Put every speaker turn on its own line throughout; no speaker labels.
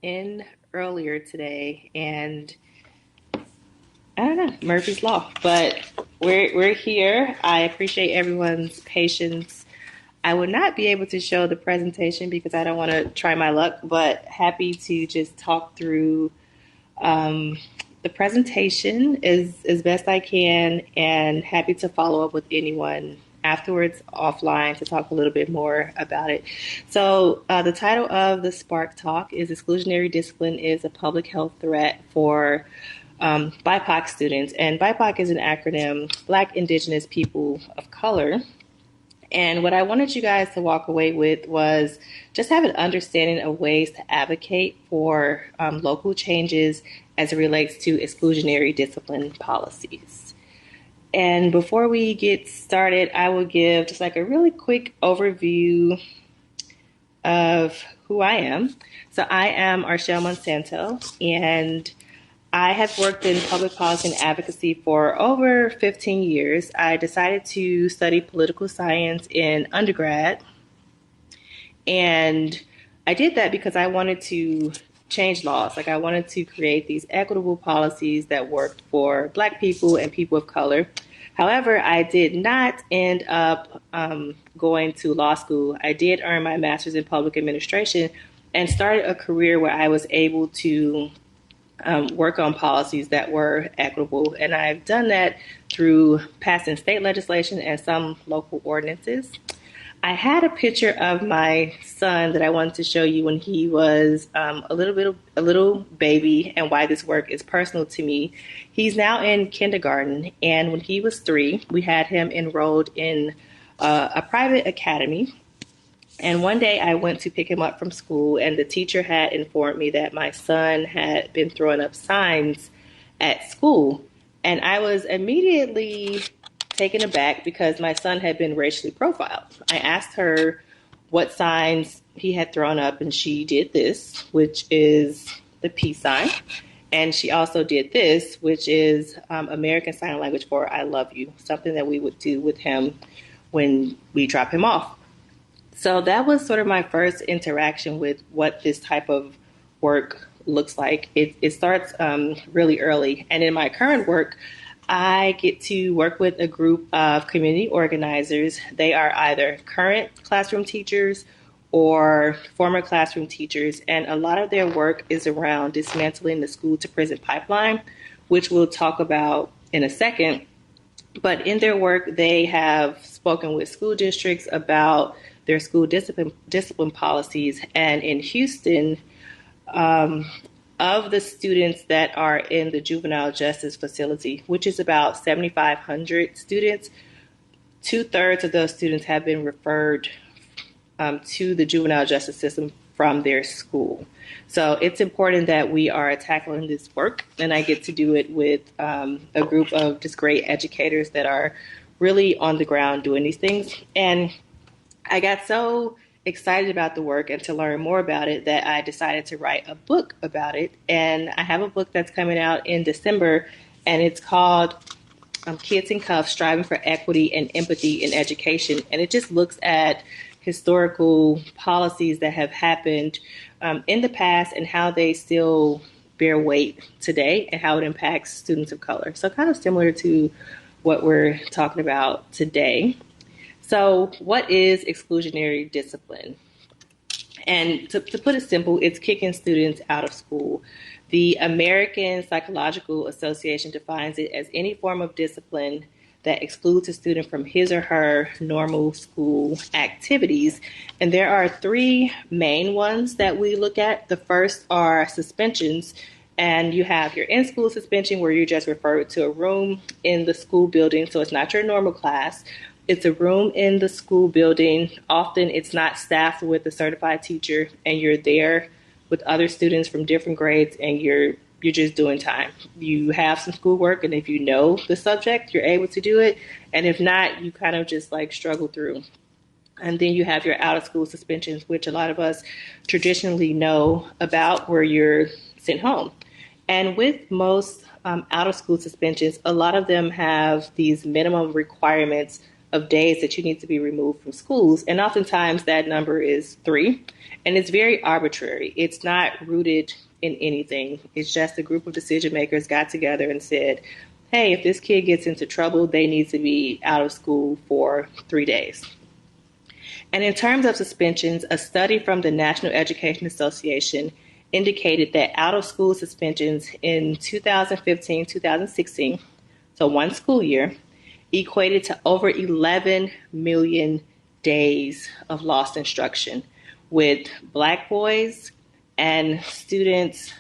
in earlier today, and I don't know, Murphy's Law, but we're here. I appreciate everyone's patience. I would not be able to show the presentation because I don't want to try my luck, but happy to just talk through um, the presentation as best I can, and happy to follow up with anyone afterwards offline to talk a little bit more about it. So the title of the Spark Talk is Exclusionary Discipline is a Public Health Threat for BIPOC students. And BIPOC is an acronym, Black, Indigenous, People of Color. And what I wanted you guys to walk away with was just have an understanding of ways to advocate for local changes as it relates to exclusionary discipline policies. And before we get started, I will give just like a really quick overview of who I am. So I am Arshel Monsanto, and I have worked in public policy and advocacy for over 15 years. I decided to study political science in undergrad, and I did that because I wanted to change laws. Like I wanted to create these equitable policies that worked for Black people and people of color. However, I did not end up going to law school. I did earn my master's in public administration and started a career where I was able to work on policies that were equitable. And I've done that through passing state legislation and some local ordinances. I had a picture of my son that I wanted to show you when he was a little baby, and why this work is personal to me. He's now in kindergarten, and when he was 3, we had him enrolled in a private academy. And one day I went to pick him up from school, and the teacher had informed me that my son had been throwing up signs at school. And I was immediately taken aback because my son had been racially profiled. I asked her what signs he had thrown up, and she did this, which is the peace sign. And she also did this, which is American Sign Language for I love you, something that we would do with him when we drop him off. So that was sort of my first interaction with what this type of work looks like. It starts really early. And in my current work, I get to work with a group of community organizers. They are either current classroom teachers or former classroom teachers. And a lot of their work is around dismantling the school to prison pipeline, which we'll talk about in a second. But in their work, they have spoken with school districts about their school discipline policies. And in Houston, of the students that are in the juvenile justice facility, which is about 7,500 students, 2/3 of those students have been referred to the juvenile justice system from their school. So it's important that we are tackling this work, and I get to do it with a group of just great educators that are really on the ground doing these things. And I got so excited about the work and to learn more about it that I decided to write a book about it. And I have a book that's coming out in December, and it's called Kids in Cuffs, Striving for Equity and Empathy in Education. And it just looks at historical policies that have happened in the past and how they still bear weight today and how it impacts students of color. So kind of similar to what we're talking about today. So what is exclusionary discipline? And to put it simple, it's kicking students out of school. The American Psychological Association defines it as any form of discipline that excludes a student from his or her normal school activities. And there are 3 main ones that we look at. The first are suspensions. And you have your in-school suspension, where you're just referred to a room in the school building. So it's not your normal class. It's a room in the school building. Often it's not staffed with a certified teacher, and you're there with other students from different grades, and you're just doing time. You have some schoolwork, and if you know the subject, you're able to do it. And if not, you kind of just like struggle through. And then you have your out-of-school suspensions, which a lot of us traditionally know about, where you're sent home. And with most out-of-school suspensions, a lot of them have these minimum requirements of days that you need to be removed from schools. And oftentimes that number is 3. And it's very arbitrary. It's not rooted in anything. It's just a group of decision makers got together and said, hey, if this kid gets into trouble, they need to be out of school for 3 days. And in terms of suspensions, a study from the National Education Association indicated that out-of-school suspensions in 2015-2016, so one school year, equated to over 11 million days of lost instruction, with Black boys and students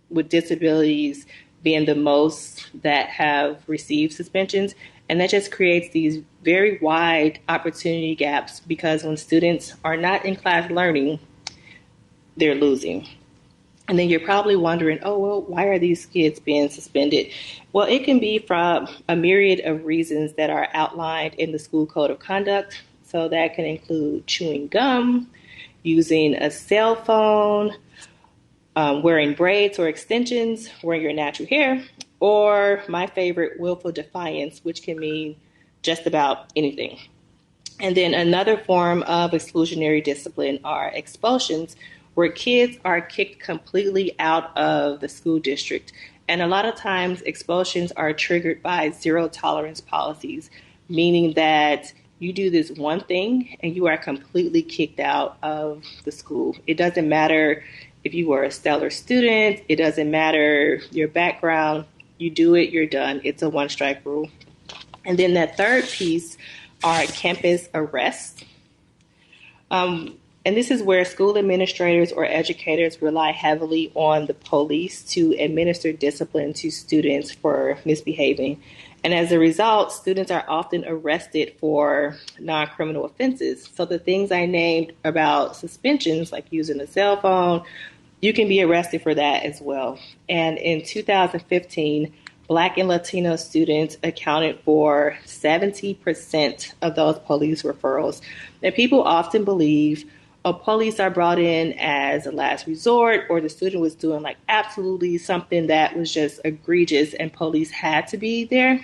with disabilities being the most that have received suspensions. And that just creates these very wide opportunity gaps, because when students are not in class learning, they're losing. And then you're probably wondering, oh, well, why are these kids being suspended? Well, it can be from a myriad of reasons that are outlined in the school code of conduct. So that can include chewing gum, using a cell phone, wearing braids or extensions, wearing your natural hair, or my favorite, willful defiance, which can mean just about anything. And then another form of exclusionary discipline are expulsions, where kids are kicked completely out of the school district. And a lot of times expulsions are triggered by zero tolerance policies, meaning that you do this one thing and you are completely kicked out of the school. It doesn't matter if you were a stellar student, it doesn't matter your background, you do it, you're done. It's a one-strike rule. And then that third piece are campus arrests. And this is where school administrators or educators rely heavily on the police to administer discipline to students for misbehaving. And as a result, students are often arrested for non-criminal offenses. So the things I named about suspensions, like using a cell phone, you can be arrested for that as well. And in 2015, Black and Latino students accounted for 70% of those police referrals. And people often believe police are brought in as a last resort, or the student was doing like absolutely something that was just egregious and police had to be there.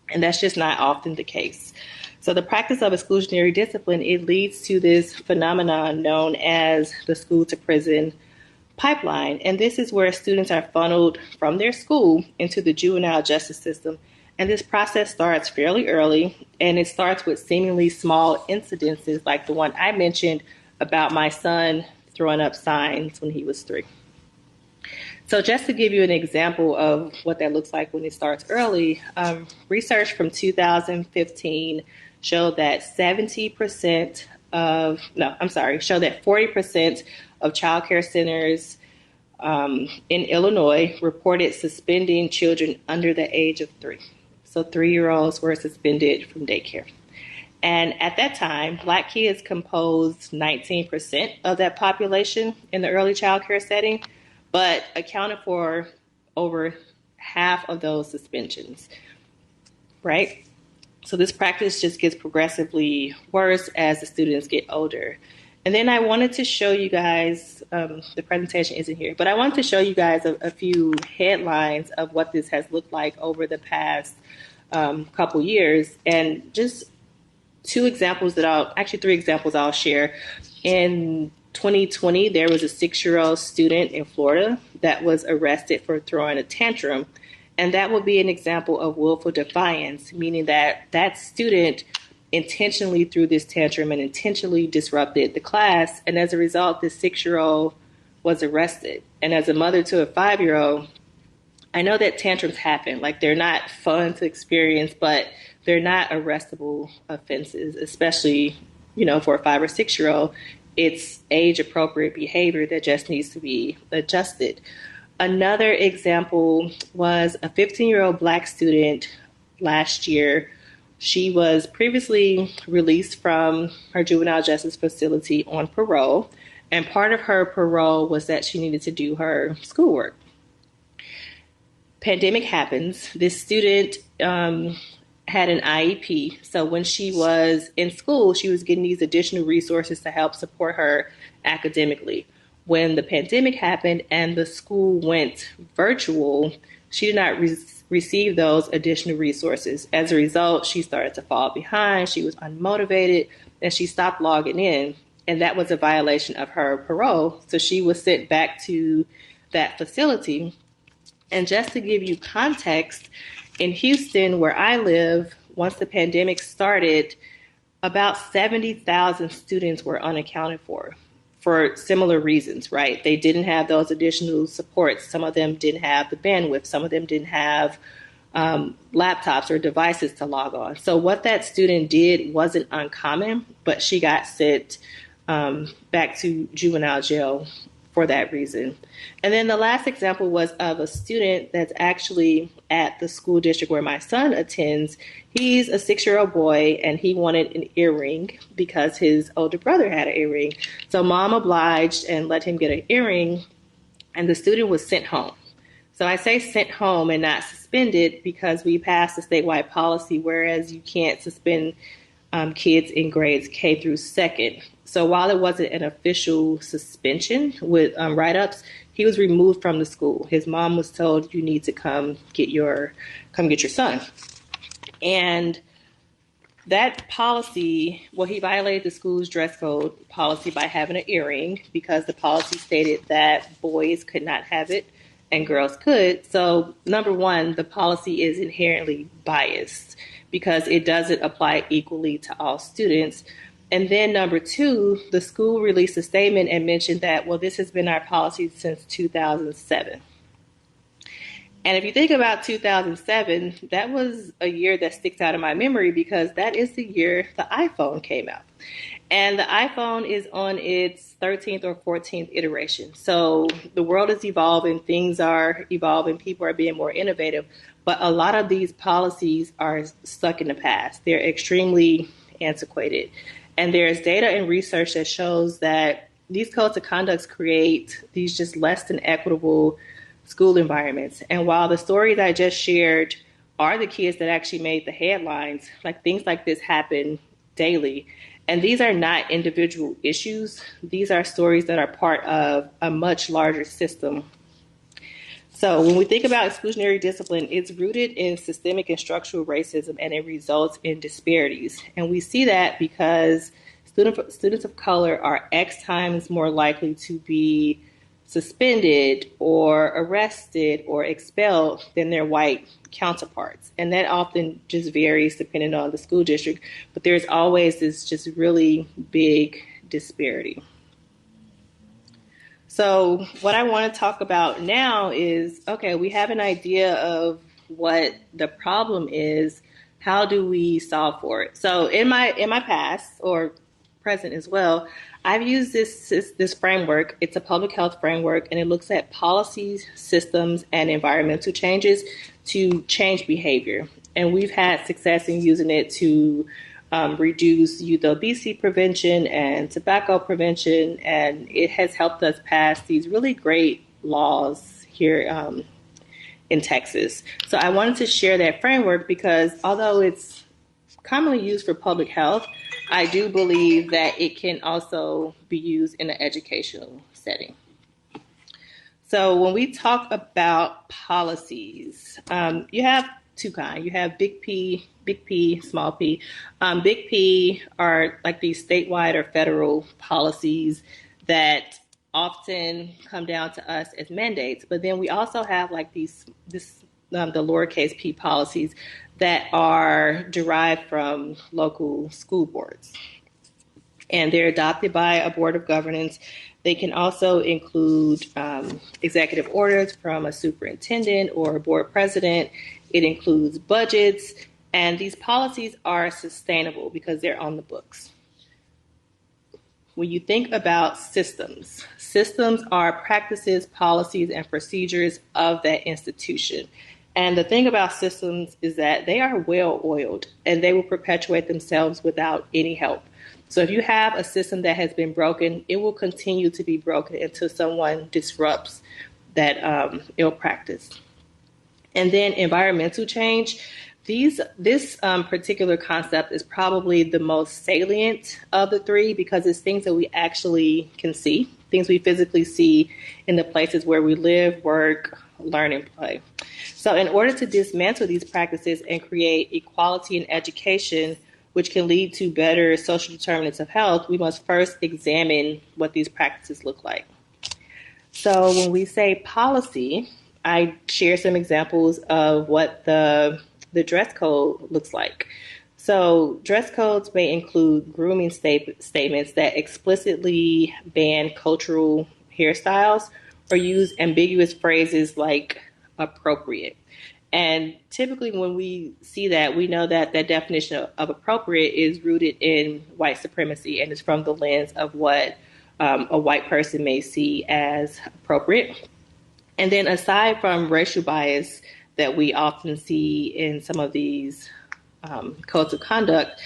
And that's just not often the case. So the practice of exclusionary discipline, it leads to this phenomenon known as the school to prison pipeline. And this is where students are funneled from their school into the juvenile justice system. And this process starts fairly early, and it starts with seemingly small incidences like the one I mentioned about my son throwing up signs when he was 3. So just to give you an example of what that looks like when it starts early, research from 2015 showed that 40% of child care centers in Illinois reported suspending children under the age of 3. So 3-year-olds were suspended from daycare. And at that time, Black kids composed 19% of that population in the early child care setting, but accounted for over half of those suspensions, right? So this practice just gets progressively worse as the students get older. And then I wanted to show you guys, the presentation isn't here, but I wanted to show you guys a few headlines of what this has looked like over the past couple years. And just 3 examples I'll share. In 2020, there was a 6-year-old student in Florida that was arrested for throwing a tantrum. And that would be an example of willful defiance, meaning that that student intentionally threw this tantrum and intentionally disrupted the class. And as a result, this 6-year-old was arrested. And as a mother to a 5-year-old, I know that tantrums happen. Like, they're not fun to experience, but they're not arrestable offenses, especially, for a 5 or 6-year-old. It's age-appropriate behavior that just needs to be adjusted. Another example was a 15-year-old Black student last year. She was previously released from her juvenile justice facility on parole, and part of her parole was that she needed to do her schoolwork. Pandemic happens. This student had an IEP. So when she was in school, she was getting these additional resources to help support her academically. When the pandemic happened and the school went virtual, she did not receive those additional resources. As a result, she started to fall behind. She was unmotivated, and she stopped logging in. And that was a violation of her parole. So she was sent back to that facility. And just to give you context, in Houston, where I live, once the pandemic started, about 70,000 students were unaccounted for similar reasons, right? They didn't have those additional supports. Some of them didn't have the bandwidth. Some of them didn't have laptops or devices to log on. So what that student did wasn't uncommon, but she got sent back to juvenile jail for that reason. And then the last example was of a student that's actually at the school district where my son attends. He's a 6-year-old boy, and he wanted an earring because his older brother had an earring. So mom obliged and let him get an earring, and the student was sent home. So I say sent home and not suspended because we passed a statewide policy, whereas you can't suspend kids in grades K through 2nd. So while it wasn't an official suspension with write-ups, he was removed from the school. His mom was told, "You need to come get your son." And that policy, well, he violated the school's dress code policy by having an earring because the policy stated that boys could not have it and girls could. So number one, the policy is inherently biased because it doesn't apply equally to all students. And then number two, the school released a statement and mentioned that, well, this has been our policy since 2007. And if you think about 2007, that was a year that sticks out in my memory because that is the year the iPhone came out. And the iPhone is on its 13th or 14th iteration. So the world is evolving, things are evolving, people are being more innovative, but a lot of these policies are stuck in the past. They're extremely antiquated. And there's data and research that shows that these codes of conduct create these just less than equitable school environments. And while the stories I just shared are the kids that actually made the headlines, like things like this happen daily. And these are not individual issues. These are stories that are part of a much larger system. So when we think about exclusionary discipline, it's rooted in systemic and structural racism, and it results in disparities. And we see that because students of color are X times more likely to be suspended or arrested or expelled than their white counterparts. And that often just varies depending on the school district, but there's always this just really big disparity. So what I want to talk about now is, okay, we have an idea of what the problem is. How do we solve for it? So in my past or present as well, I've used this framework. It's a public health framework, and it looks at policies, systems, and environmental changes to change behavior. And we've had success in using it to reduce youth obesity prevention and tobacco prevention, and it has helped us pass these really great laws here in Texas. So I wanted to share that framework because although it's commonly used for public health, I do believe that it can also be used in an educational setting. So when we talk about policies, you have two kinds. You have big P, small p. Big P are like these statewide or federal policies that often come down to us as mandates. But then we also have like the lowercase p policies that are derived from local school boards. And they're adopted by a board of governance. They can also include executive orders from a superintendent or a board president. It includes budgets. And these policies are sustainable because they're on the books. When you think about systems are practices, policies, and procedures of that institution. And the thing about systems is that they are well-oiled and they will perpetuate themselves without any help. So if you have a system that has been broken, it will continue to be broken until someone disrupts that ill practice. And then environmental change. This particular concept is probably the most salient of the three because it's things that we actually can see, things we physically see in the places where we live, work, learn, and play. So in order to dismantle these practices and create equality in education, which can lead to better social determinants of health, we must first examine what these practices look like. So when we say policy, I share some examples of what the dress code looks like. So dress codes may include grooming statements that explicitly ban cultural hairstyles or use ambiguous phrases like appropriate. And typically when we see that, we know that that definition of appropriate is rooted in white supremacy and is from the lens of what a white person may see as appropriate. And then aside from racial bias that we often see in some of these codes of conduct,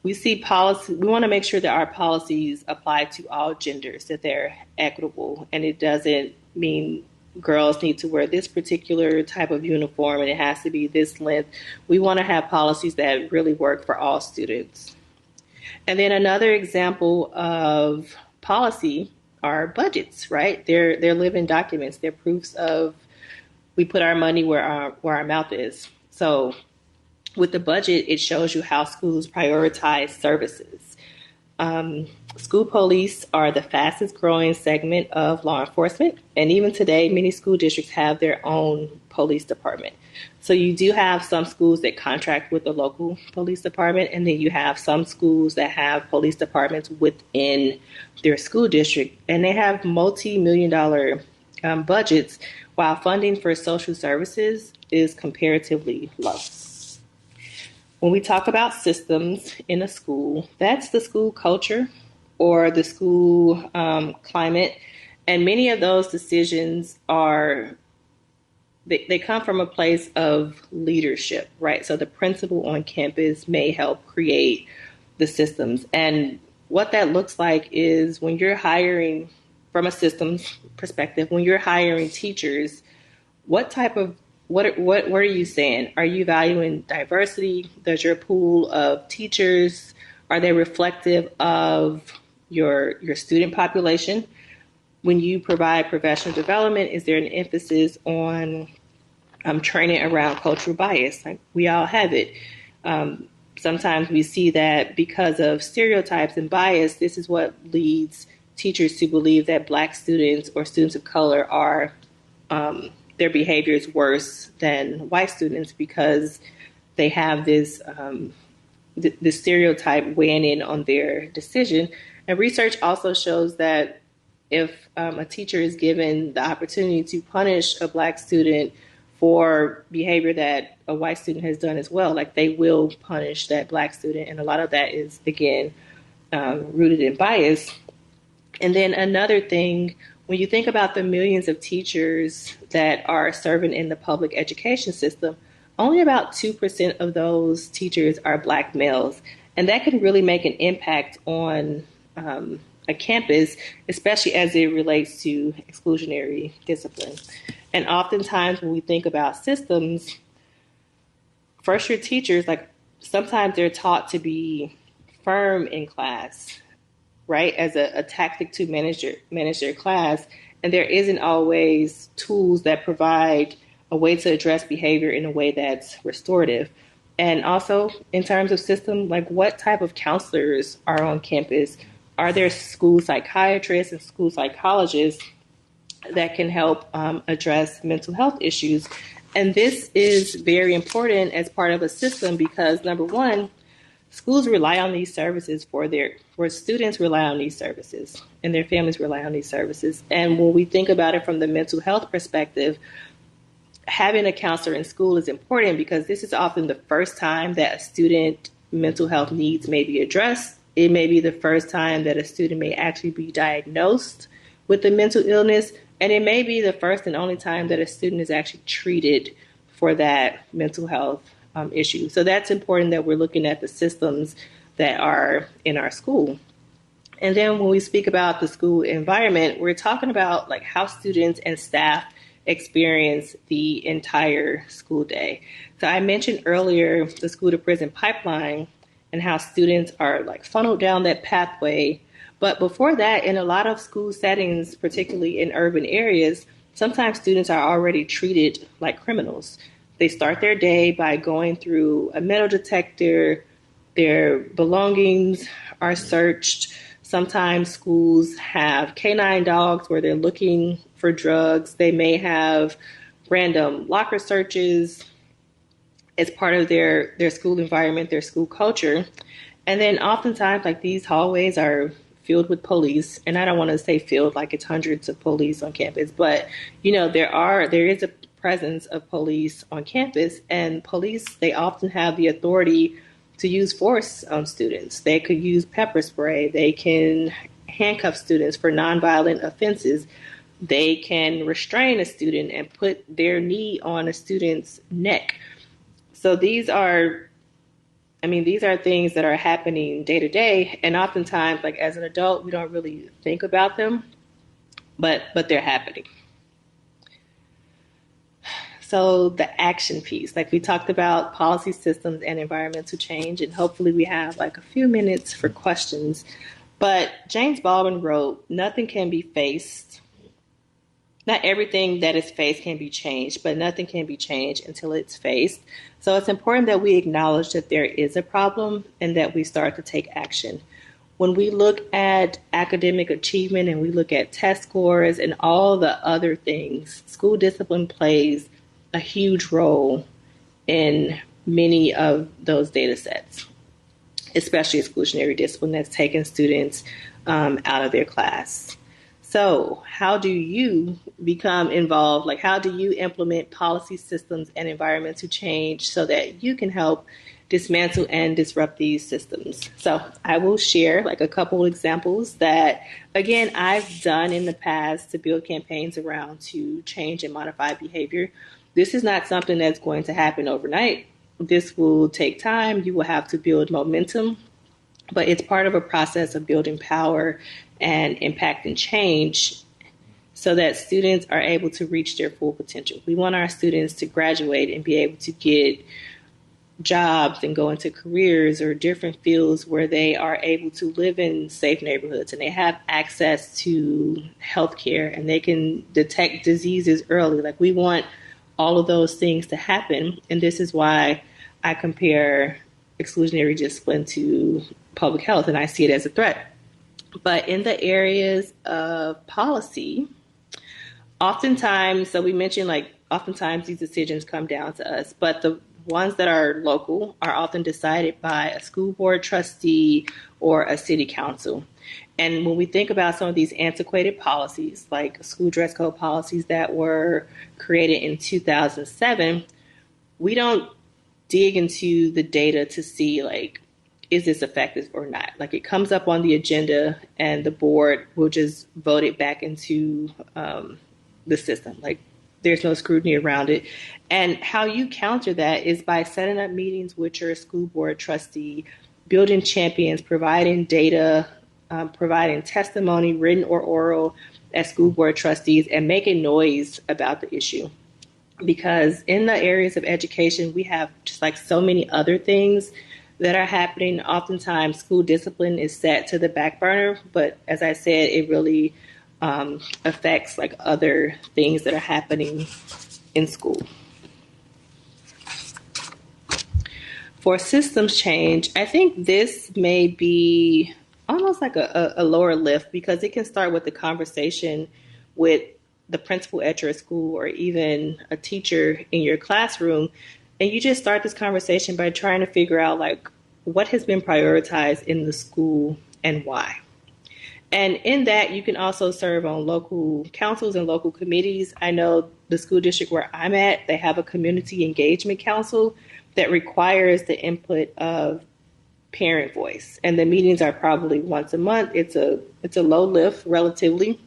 we see policy. We want to make sure that our policies apply to all genders, that they're equitable, and it doesn't mean girls need to wear this particular type of uniform and it has to be this length. We want to have policies that really work for all students. And then another example of policy are budgets, right? They're living documents. They're proofs of we put our money where our mouth is. So with the budget, it shows you how schools prioritize services. School police are the fastest growing segment of law enforcement. And even today, many school districts have their own police department. So you do have some schools that contract with the local police department, and then you have some schools that have police departments within their school district, and they have multi-million-dollar budgets, while funding for social services is comparatively low. When we talk about systems in a school, that's the school culture or the school climate, and many of those decisions they come from a place of leadership, right? So the principal on campus may help create the systems. And what that looks like is when you're hiring, from a systems perspective, when you're hiring teachers, what are you saying? Are you valuing diversity? Does your pool of teachers, are they reflective of your student population? When you provide professional development, is there an emphasis on training around cultural bias? Like, we all have it. Sometimes we see that because of stereotypes and bias, this is what leads teachers to believe that Black students or students of color are their behavior is worse than white students because they have this stereotype weighing in on their decision. And research also shows that if a teacher is given the opportunity to punish a Black student for behavior that a white student has done as well, like they will punish that Black student. And a lot of that is, again, rooted in bias. And then another thing, when you think about the millions of teachers that are serving in the public education system, only about 2% of those teachers are Black males. And that can really make an impact on a campus, especially as it relates to exclusionary discipline. And oftentimes when we think about systems, first year teachers, like sometimes they're taught to be firm in class, right, as a tactic to manage their class. And there isn't always tools that provide a way to address behavior in a way that's restorative. And also in terms of system, like what type of counselors are on campus? Are there school psychiatrists and school psychologists that can help address mental health issues? And this is very important as part of a system because, number one, schools rely on these services for students rely on these services and their families rely on these services. And when we think about it from the mental health perspective, having a counselor in school is important because this is often the first time that a student mental health needs may be addressed. It may be the first time that a student may actually be diagnosed with a mental illness, and it may be the first and only time that a student is actually treated for that mental health issue. So that's important that we're looking at the systems that are in our school. And then when we speak about the school environment, we're talking about like how students and staff experience the entire school day. So I mentioned earlier the school to prison pipeline and how students are like funneled down that pathway. But before that, in a lot of school settings, particularly in urban areas, sometimes students are already treated like criminals. They start their day by going through a metal detector, their belongings are searched. Sometimes schools have canine dogs where they're looking for drugs. They may have random locker searches as part of their school environment, their school culture. And then oftentimes, like, these hallways are filled with police. And I don't want to say filled like it's hundreds of police on campus, but there is a presence of police on campus, and police, they often have the authority to use force on students. They could use pepper spray. They can handcuff students for nonviolent offenses. They can restrain a student and put their knee on a student's neck. So these are things that are happening day to day. And oftentimes, like, as an adult, we don't really think about them, but they're happening. So the action piece, like we talked about policy, systems, and environmental change, and hopefully we have like a few minutes for questions. But James Baldwin wrote, nothing can be faced. Not everything that is faced can be changed, but nothing can be changed until it's faced. So it's important that we acknowledge that there is a problem and that we start to take action. When we look at academic achievement and we look at test scores and all the other things, school discipline plays a huge role in many of those data sets, especially exclusionary discipline that's taken students out of their class. So how do you become involved? Like, how do you implement policy, systems, and environmental change so that you can help dismantle and disrupt these systems? So I will share like a couple examples that, again, I've done in the past to build campaigns around to change and modify behavior. This is not something that's going to happen overnight. This will take time. You will have to build momentum, but it's part of a process of building power and impact and change so that students are able to reach their full potential. We want our students to graduate and be able to get jobs and go into careers or different fields where they are able to live in safe neighborhoods and they have access to healthcare and they can detect diseases early. Like, we want all of those things to happen. And this is why I compare exclusionary discipline to public health, and I see it as a threat. But in the areas of policy, oftentimes, so we mentioned like oftentimes these decisions come down to us, but the ones that are local are often decided by a school board trustee or a city council. And when we think about some of these antiquated policies, like school dress code policies that were created in 2007, we don't dig into the data to see, like, is this effective or not? Like, it comes up on the agenda and the board will just vote it back into the system. Like, there's no scrutiny around it. And how you counter that is by setting up meetings with your school board trustee, building champions, providing data, providing testimony, written or oral, as school board trustees, and making noise about the issue. Because in the areas of education, we have just like so many other things that are happening. Oftentimes, school discipline is set to the back burner, but as I said, it really affects like other things that are happening in school. For systems change, I think this may be almost like a lower lift because it can start with the conversation with the principal at your school or even a teacher in your classroom. And you just start this conversation by trying to figure out like what has been prioritized in the school and why. And in that, you can also serve on local councils and local committees. I know the school district where I'm at, they have a community engagement council that requires the input of parent voice. And the meetings are probably once a month. It's a low lift relatively,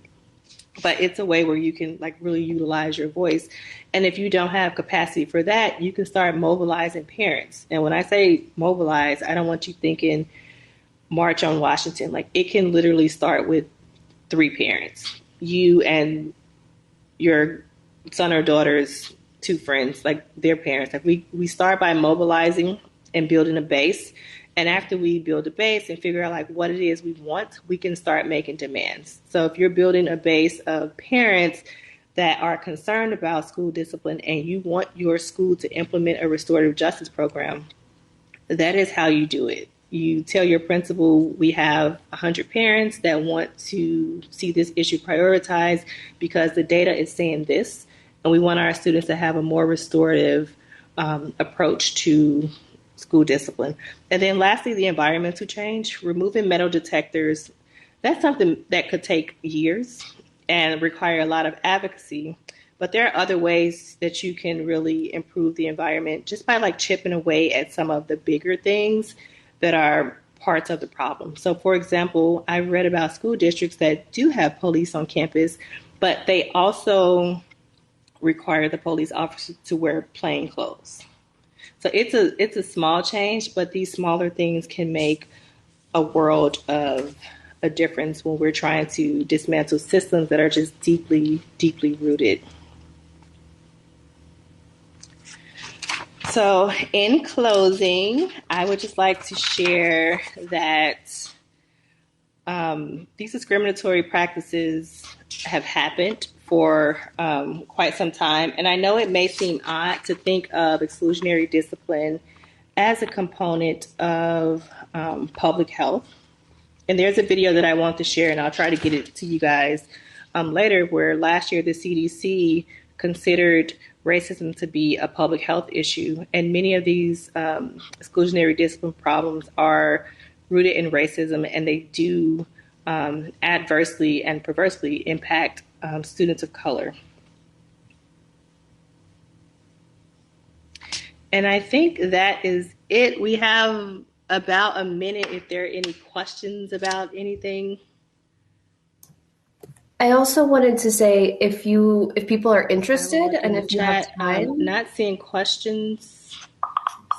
but it's a way where you can like really utilize your voice. And if you don't have capacity for that, you can start mobilizing parents. And when I say mobilize, I don't want you thinking March on Washington. Like, it can literally start with 3 parents, you and your son or daughter's 2 friends, like their parents. Like, we start by mobilizing and building a base. And after we build a base and figure out like what it is we want, we can start making demands. So if you're building a base of parents, that are concerned about school discipline and you want your school to implement a restorative justice program, that is how you do it. You tell your principal, we have 100 parents that want to see this issue prioritized because the data is saying this, and we want our students to have a more restorative approach to school discipline. And then lastly, the environmental change, removing metal detectors. That's something that could take years and require a lot of advocacy. But there are other ways that you can really improve the environment just by like chipping away at some of the bigger things that are parts of the problem. So for example, I've read about school districts that do have police on campus, but they also require the police officers to wear plain clothes. So it's a small change, but these smaller things can make a world of a difference when we're trying to dismantle systems that are just deeply, deeply rooted. So in closing, I would just like to share that these discriminatory practices have happened for quite some time. And I know it may seem odd to think of exclusionary discipline as a component of public health. And there's a video that I want to share, and I'll try to get it to you guys later, where last year the CDC considered racism to be a public health issue. And many of these exclusionary discipline problems are rooted in racism, and they do adversely and perversely impact students of color. And I think that is it. We have about a minute if there are any questions about anything.
I also wanted to say if people are interested and if you have time.
I'm not seeing questions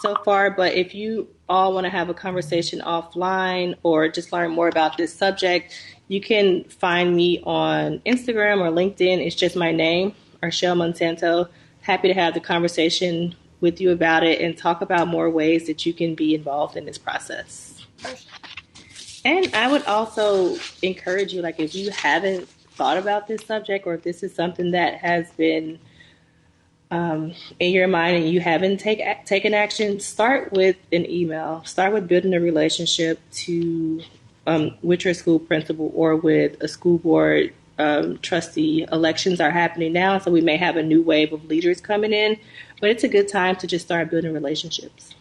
so far, but if you all want to have a conversation offline or just learn more about this subject, you can find me on Instagram or LinkedIn. It's just my name, Arshel Monsanto. Happy to have the conversation with you about it and talk about more ways that you can be involved in this process. And I would also encourage you, like if you haven't thought about this subject or if this is something that has been in your mind and you haven't taken action, start with an email. Start with building a relationship to with your school principal or with a school board trustee. Elections are happening now, so we may have a new wave of leaders coming in, but it's a good time to just start building relationships.